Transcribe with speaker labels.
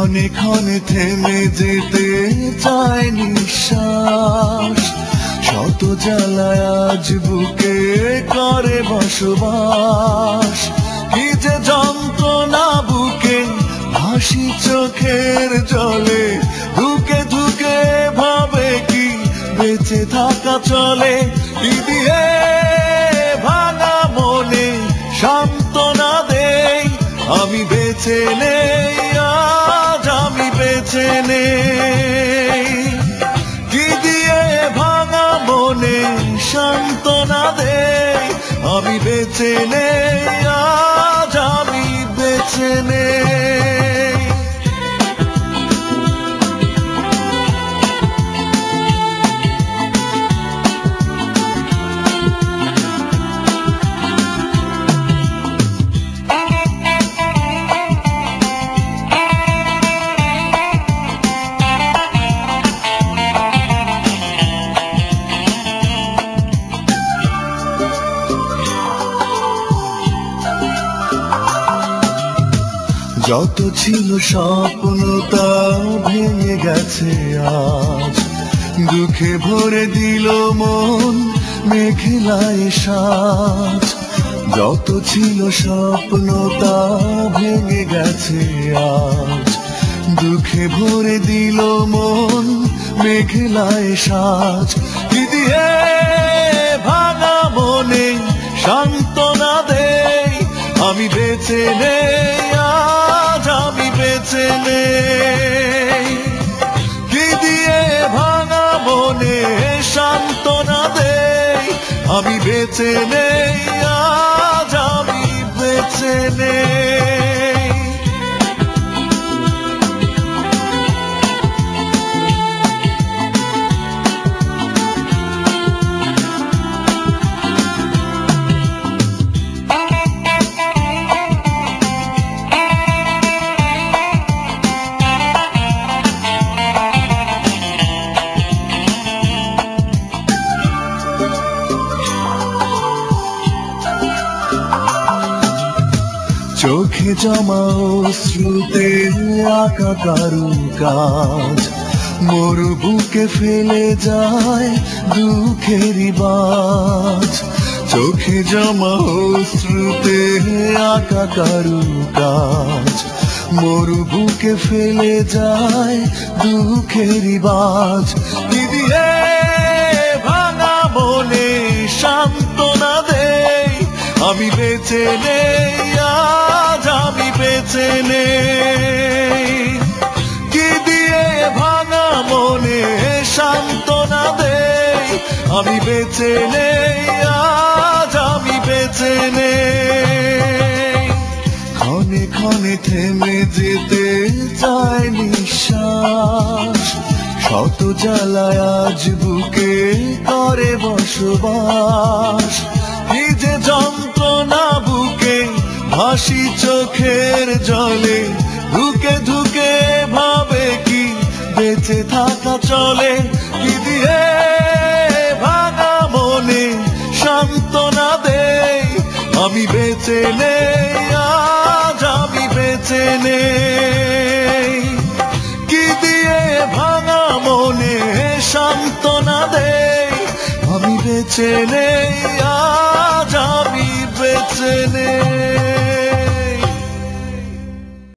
Speaker 1: ক্ষণে ক্ষণে থেমে যেতে চায় নিঃশ্বাস, শত জ্বালায় আজ বুকে করে বসবাস। কি যে যন্ত্রণা বুকে ভাসি চোখের জলে, ধুকে ধুকে ভাবে কি বেঁচে থাকা চলে। কি দিয়ে ভাঙা মনে সান্ত্বনা দেই, আমি বেঁচে নেই, আজ আমি বেঁচে নেই। কি দিয়ে ভাঙা মনে সান্ত্বনা দেই, আমি বেঁচে নেই, আজ আমি বেঁচে নেই। যত ছিল স্বপ্ন তাও ভেঙে গেছে আজ, দুঃখে ভরে দিল মন মেঘলায় সাজ। যত ছিল স্বপ্ন তাও ভেঙে গেছে আজ, দুঃখে ভরে দিল মন মেঘলায় সাজ। কি দিয়ে ভাঙা মনে সান্ত্বনা দেই, আমি বেঁচে নেই, আজ আমি বেঁচে নেই। কি দিয়ে ভাঙা মনে সান্ত্বনা দেই, আমি বেঁচে নেই, আজ আমি বেঁচে নেই। চোখে জমা অশ্রুতে আঁকা কারুকাজ, মোর বুকে ফেলে যায় দুঃখেরই বাজ। চোখে জমা অশ্রুতে আঁকা কারুকাজ, মোর বুকে ফেলে যায় দুঃখেরই বাজ। কি দিয়ে ভাঙা মনে সান্ত্বনা দেই, আমি বেঁচে নেই, আজ আমি বেঁচে নেই। কি দিয়ে ভাঙা মনে সান্ত্বনা দেই, আমি বেঁচে নেই, আজ আমি বেঁচে নেই। ক্ষণে ক্ষণে থেমে যেতে চায় নিঃশ্বাস, শত জ্বালায় আজ বুকে করে বসবাস। কি যে যন্ত্রণা বুকে ভাসি চোখের জলে, ধুকে ধুকে ভাবে কি বেঁচে থাকা চলে। কি দিয়ে ভাঙা মনে সান্ত্বনা দেই, আমি বেঁচে নেই, আজ আমি বেঁচে নেই। কি দিয়ে ভাঙা মনে সান্ত্বনা দেই, আমি বেঁচে নেই, আজ আমি বেঁচে নেই।